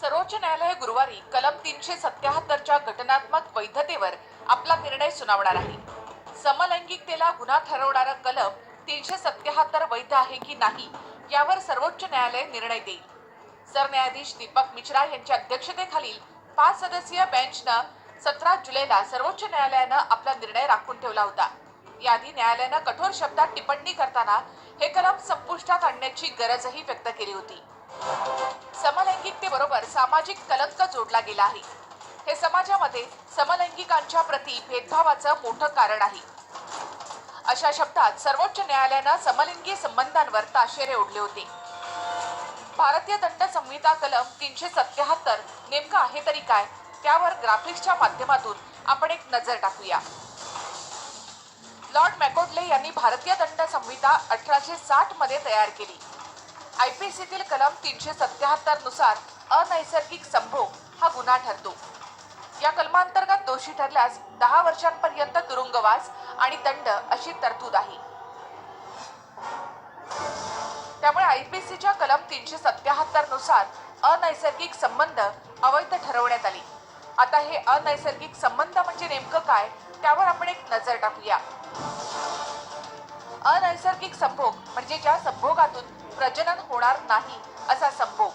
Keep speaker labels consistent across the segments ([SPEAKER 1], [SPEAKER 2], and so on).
[SPEAKER 1] सर्वोच्च न्यायालय गुरुवारी कलम 377च्या घटनात्मक वैधतेवर आपला निर्णय सुनावणार आहे. समलैंगिकतेला गुन्हा ठरवणारा कलम 377 वैध आहे की नाही यावर सर्वोच्च न्यायालय निर्णय देईल. सरन्यायाधीश दीपक मिश्रा यांच्या अध्यक्षतेखालील 5 सदस्यीय बेंचनं 17 जुलैला सर्वोच्च न्यायालयानं आपला निर्णय राखून ठेवला होता. याआधी न्यायालयानं कठोर शब्दात टिप्पणी करताना हे कलम संपुष्टात आणण्याची गरजही व्यक्त केली होती. समलैंगिकतेबरोबर सामाजिक कलंक जोडला गेला आहे. हे समाजामध्ये समलैंगिकांच्या प्रती भेदभावाचं मोठं कारण आहे. अशा शब्दात सर्वोच्च न्यायालयानं समलिंगी संबंधांवर ताशेरे ओढले होते. भारतीय दंड संहिता कलम 377 नेमकं आहे तरी काय, त्यावर ग्राफिक्सच्या माध्यमातून आपण एक नजर टाकूया. लॉर्ड मॅकॉडले यांनी भारतीय दंड संहिता 1860 मध्ये तयार केली. आयपीसीतील कलम 377 नुसार अनैसर्गिक संभोग हा गुन्हा ठरतो. या कलमांतर्गत दोषी ठरल्यास 10 वर्षांपर्यंत तुरुंगवास आणि दंड अशी तरतूद आहे. त्यामुळे आयपीसीच्या कलम 377 नुसार अनैसर्गिक संबंध अवैध ठरवण्यात आले. आता हे अनैसर्गिक संबंध म्हणजे नेमकं काय, त्यावर आपण एक नजर टाकूया. अनैसर्गिक संभोग म्हणजे ज्या संभोगातून प्रजनन होणार नाही असा संभोग.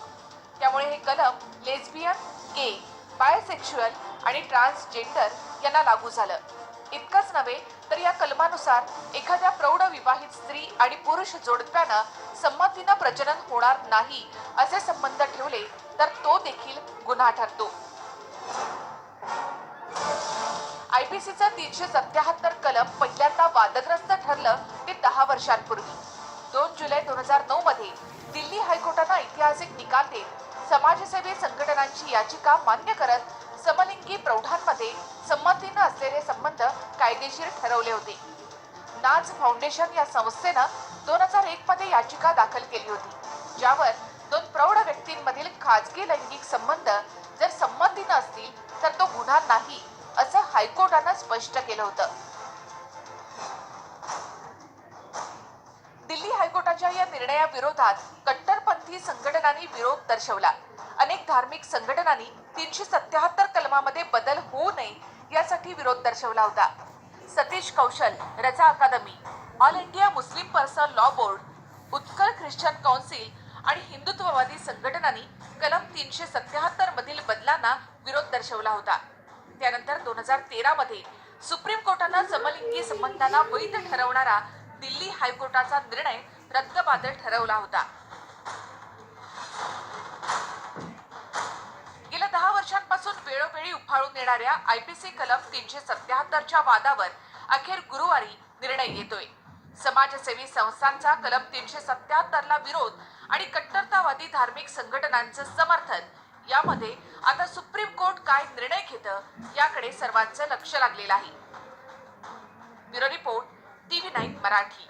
[SPEAKER 1] त्यामुळे हे कलम लेस्बियन, गे, बायसेक्शुअल आणि ट्रान्सजेंडर यांना लागू झालं. इतकंच नव्हे तर या कलमानुसार एखाद्या प्रौढ विवाहित स्त्री आणि पुरुष जोडप्यानं संमतीनं प्रजनन होणार नाही असे संबंध ठेवले तर तो देखील गुन्हा ठरतो. आयपीसीचं 377 कलम पहिल्यांदा वादग्रस्त ठरलं ते 10 वर्षांपूर्वी. 2 जुलै 2009 मध्ये दिल्ली हायकोर्टानं ऐतिहासिक निकाल देत समाजसेवी संघटनांची याचिका मान्य करत समलिंगी प्रौढांमध्ये संमतीनं असलेले संबंध कायदेशीर ठरवले होते. नाज फाउंडेशन या संस्थेनं 2001 मध्ये याचिका दाखल केली होती, ज्यावर 2 प्रौढ व्यक्तींमधील खाजगी लैंगिक संबंध जर संमतीनं असतील तर तो गुन्हा नाही असं हायकोर्टानं स्पष्ट केलं होतं. दिल्ली हायकोर्टाच्या या निर्णयाविरोधात कट्टरपंथी संघटनांनी विरोध दर्शवला. अनेक धार्मिक संघटनांनी 377 कलमामध्ये बदल होऊ नये यासाठी विरोध दर्शवला होता. Satish Kaushal, Raza academy, all India Muslim personal law board, Utkal Christian council आणि हिंदुत्ववादी संघटनांनी कलम 377 मधील बदलांना विरोध दर्शवला होता. त्यानंतर 2013 मध्ये सुप्रीम कोर्टानं समलिंगी संबंधांना वैध ठरवणारा दिल्ली हायकोर्टाचा निर्णय रद्दबातल ठरवला होता. गेल्या 10 वर्षांपासून वेळोवेळी उफाळून येणाऱ्या आयपीसी कलम 377च्या वादावर अखेर गुरुवारी निर्णय येतोय. समाजसेवी संस्थांचा कलम 377ला विरोध आणि कट्टरतावादी धार्मिक संघटनांचं समर्थन यामध्ये आता सुप्रीम कोर्ट काय निर्णय घेतं याकडे सर्वांचं लक्ष लागलेलं आहे. Bureau report, TV9 Marathi.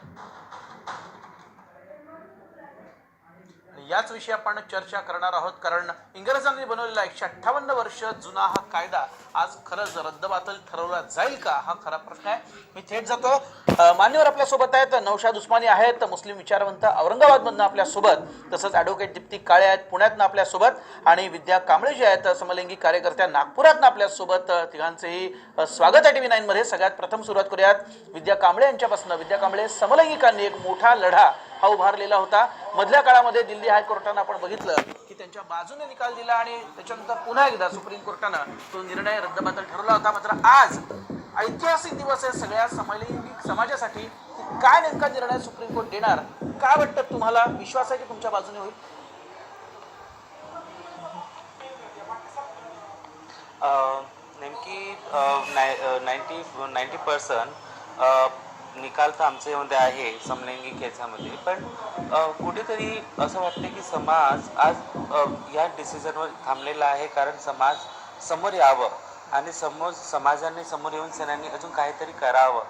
[SPEAKER 2] याच विषयी आपण चर्चा करणार आहोत, कारण इंग्रजांनी बनवलेला 158 वर्ष जुना हा कायदा आज खरंच रद्दबातल ठरवला जाईल का, हा खरा प्रश्न आहे. मी थेट जातो. मान्यवर आपल्यासोबत आहेत, नौशाद उस्मानी आहेत, मुस्लिम विचारवंत औरंगाबादमधनं आपल्यासोबत, तसंच ॲडव्होकेट दीप्ती काळे आहेत पुण्यातनं आपल्यासोबत, आणि विद्या कांबळे जे आहेत समलैंगिक कार्यकर्त्या नागपुरातनं आपल्यासोबत. तिघांचेही स्वागत आहे TV9 मध्ये. सगळ्यात प्रथम सुरुवात करूयात विद्या कांबळे यांच्यापासून. विद्या कांबळे, समलैंगिकांनी एक मोठा लढा हा उभारलेला होता. मधल्या काळामध्ये दिल्ली हायकोर्टानं आपण बघितलं की त्यांच्या बाजूने निकाल दिला आणि त्याच्यानंतर पुन्हा एकदा सुप्रीम कोर्टानं तो निर्णय रद्दबातल ठरवला होता. मात्र आज ऐतिहासिक दिवस आहे सगळ्या समलैंगिक समाजासाठी. काय नेमका निर्णय सुप्रीम कोर्ट देणार, काय वाटतं तुम्हाला? विश्वास आहे की तुमच्या बाजूने होईल?
[SPEAKER 3] नेमकी 90% निकाल तर आमच्या मध्ये आहे समलैंगिक याच्यामध्ये, पण कुठेतरी असं वाटतं की समाज आज या डिसिजनवर थांबलेला आहे. कारण समाज समोर यावं आणि समाजाने समोर येऊन सेनांनी अजून काहीतरी करावं.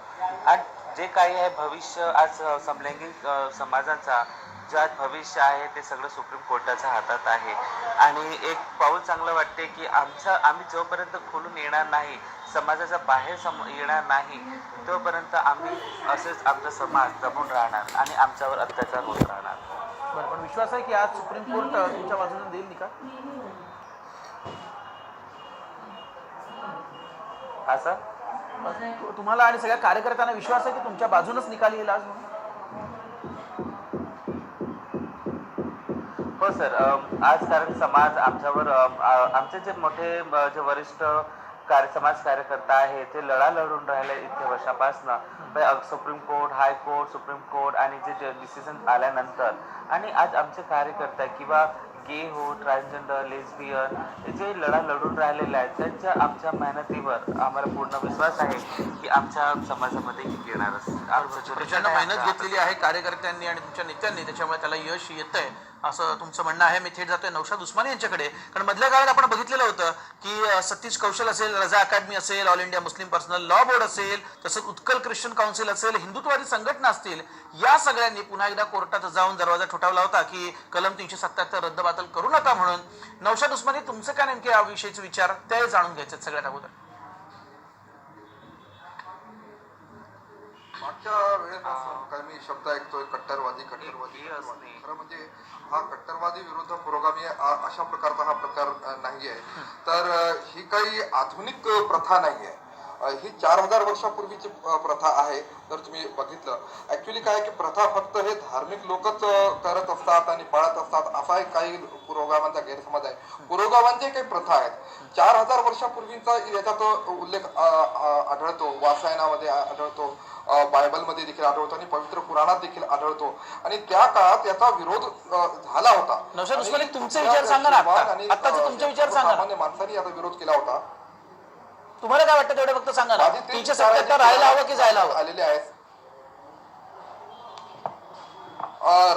[SPEAKER 3] आणि जे काही आहे भविष्य आज समलैंगिक समाजाचा ज्यात भविष्य आहे ते सगळं सुप्रीम कोर्टाच्या हातात आहे. आणि एक पाऊल चांगलं वाटते की आम्ही जोपर्यंत खोलून येणार नाही, समाजाच्या बाहेर येणार नाही, तोपर्यंत आम्ही असेच आमचा समाज दबून राहणार आणि आमच्यावर अत्याचार होत राहणार.
[SPEAKER 2] बरं, पण विश्वास आहे की आज सुप्रीम कोर्ट तुमच्या बाजूने देईल निकाल?
[SPEAKER 3] असं
[SPEAKER 2] तुम्हाला आणि सगळ्या कार्यकर्त्यांना विश्वास आहे की तुमच्या बाजूनच निकाल येईल आज म्हणून?
[SPEAKER 3] हो सर, आज कारण समाज आमच्यावर आमचे जे मोठे जे वरिष्ठ समाज कार्यकर्ता आहे ते लढा लढून राहिले इतक्या वर्षापासनं supreme court, high court, supreme court आणि जे डिसिजन आल्यानंतर, आणि आज आमचे कार्यकर्ते किंवा गे हो, ट्रान्सजेंडर, लेस्बियन जे लढा लढून राहिलेले आहेत त्यांच्या आमच्या मेहनतीवर आम्हाला पूर्ण विश्वास आहे की आमच्या समाजामध्ये येणारच.
[SPEAKER 2] प्रचंड मेहनत घेतलेली आहे कार्यकर्त्यांनी आणि तुमच्या नेत्यांनी, त्याच्यामुळे त्याला यश येतंय असं तुमचं म्हणणं आहे. मी थेट जातोय नौशाद उस्मानी यांच्याकडे, कारण मधल्या काळात आपण बघितलेलं होतं की सतीश कौशल असेल, रजा अकॅडमी असेल, all India Muslim personal law board असेल, तसंच उत्कल ख्रिश्चन काउन्सिल असेल, हिंदुत्ववादी संघटना असतील, या सगळ्यांनी पुन्हा एकदा कोर्टात जाऊन दरवाजा ठोठावला होता की कलम 377 रद्दबातल करू नका म्हणून. नौशाद उस्मानी, तुमचं काय नेमके याविषयीचे विचार ते जाणून घ्यायचे सगळ्यात अगोदर.
[SPEAKER 4] मागच्या वेळेपासून काय मी शब्द ऐकतोय कट्टरवादी. खरं म्हणजे हा कट्टरवादी विरुद्ध पुरोगामी अशा प्रकारचा हा प्रकार नाही आहे. तर ही काही आधुनिक प्रथा नाही आहे, ही 4000 वर्षापूर्वीची प्रथा आहे. जर तुम्ही बघितलं, ऍक्च्युली काय की प्रथा फक्त हे धार्मिक लोकच करत असतात आणि पाळत असतात असा एक काही पुरोगामांचा गैरसमज आहे. पुरोगामांचे काही प्रथा आहेत 4000 वर्षापूर्वीचा याच्यात उल्लेख आढळतो, वासायनामध्ये आढळतो, बायबलमध्ये देखील आढळतो आणि पवित्र पुराणात देखील आढळतो. आणि त्या काळात याचा विरोध झाला होता.
[SPEAKER 2] नौशाद उस्मानी, तुमचे विचार सांगा ना. आत्ताचे तुमचे विचार सांगा.
[SPEAKER 4] सामान्य माणसांनी याचा विरोध केला होता.
[SPEAKER 2] तुम्हाला काय वाटतं तेवढे फक्त सांगा ना. 377 राहायला हवं की जायला हवं?
[SPEAKER 4] आलेले आहेत.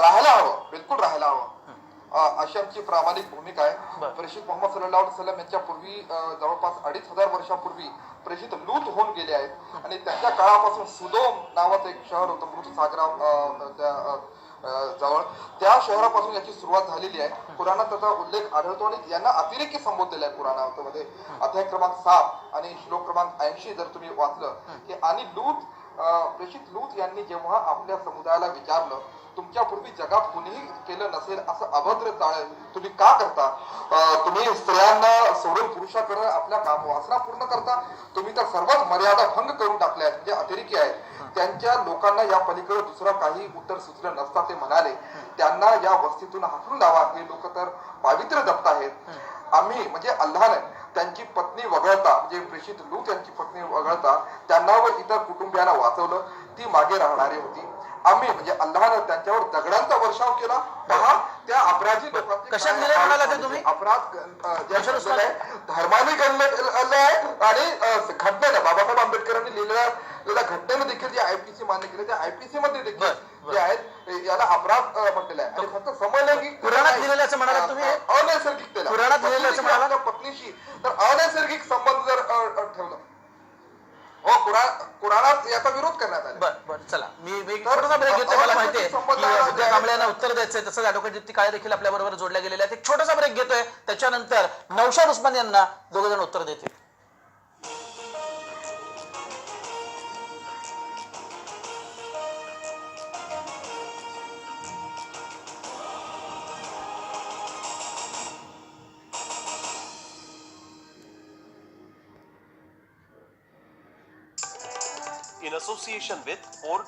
[SPEAKER 4] राहायला हवं, बिलकुल राहायला हवं अशी आमची प्रामाणिक भूमिका आहे. प्रेषित मोहम्मद सल्लल्लाहु अलैहि वसल्लम यांच्या पूर्वी जवळपास 2500 वर्षापूर्वी प्रेषित लूत होऊन गेले आहेत आणि त्यांच्या काळापासून सुदोम नावाचं एक शहर होतं मृत सागरा जवळ, त्या शहरापासून याची सुरुवात झालेली आहे. पुराणात त्याचा उल्लेख आढळतो आणि यांना अतिरेकी संबोधलेला आहे पुराणामध्ये. अध्याय क्रमांक 7 आणि श्लोक क्रमांक 80 जर तुम्ही वाचलं की, आणि प्रेषित लूत यांनी जेव्हा आपल्या समुदायाला विचारलं, तुमच्यापूर्वी जगात कुणीही केलं नसेल असं अभद्र चाळ तुम्ही का करता? तुम्ही स्त्रियांना सोडून पुरुषाकडे आपल्या वासना पूर्ण करता. तुम्ही तर सर्वच मर्यादा भंग करून टाकल्या आहेत, जे अतिरेकी आहेत. त्यांच्या लोकांना या पलीकडे दुसरं काही उत्तर सुचलं नसता. ते म्हणाले, त्यांना या वस्तीतून हाकलून लावा, हे लोक तर पावित्र्य जपत आहेत. आम्ही म्हणजे अल्लाहने त्यांची पत्नी वगळता, म्हणजे प्रेषित लूत यांची पत्नी वगळता त्यांना व इतर कुटुंबियांना वाचवलं. ती मागे राहणारी होती. आम्ही म्हणजे अल्लाहने त्यांच्यावर दगडांचा वर्षाव केला. पहा, त्या अपराधी लोकांचे
[SPEAKER 2] कशात निर्णय म्हणाला ते तुम्ही?
[SPEAKER 4] अपराध धर्माने घडलेलं आहे आणि घटनेनं बाबासाहेब आंबेडकरांनी लिहिलेल्या घटनेनं देखील जे IPC मान्य केले, त्या IPC मध्ये देखील जे आहेत याला अपराध म्हटलेला आहे. आणि फक्त समलैंगिक
[SPEAKER 2] पुराणात लिहिलेलं असं म्हणाला तुम्ही?
[SPEAKER 4] अनैसर्गिक
[SPEAKER 2] पुराणात लिहिलेलं असं म्हणाला?
[SPEAKER 4] पत्नीशी तर अनैसर्गिक संबंध जर ठेवलं, हो पुराणात याचा विरोध करण्यात आला.
[SPEAKER 2] बरं चला, मी छोटासा ब्रेक घेतोय. मला माहितीये की विद्या कांबळे यांना उत्तर द्यायचंय, तसंच ऍडव्होकेट दीप्ती काळे देखील आपल्या बरोबर जोडल्या गेलेल्या आहेत. एक छोटासा ब्रेक घेतोय, त्याच्यानंतर नौशाद उस्मानी यांना दोघ जण उत्तर देतील.
[SPEAKER 5] in association with Ford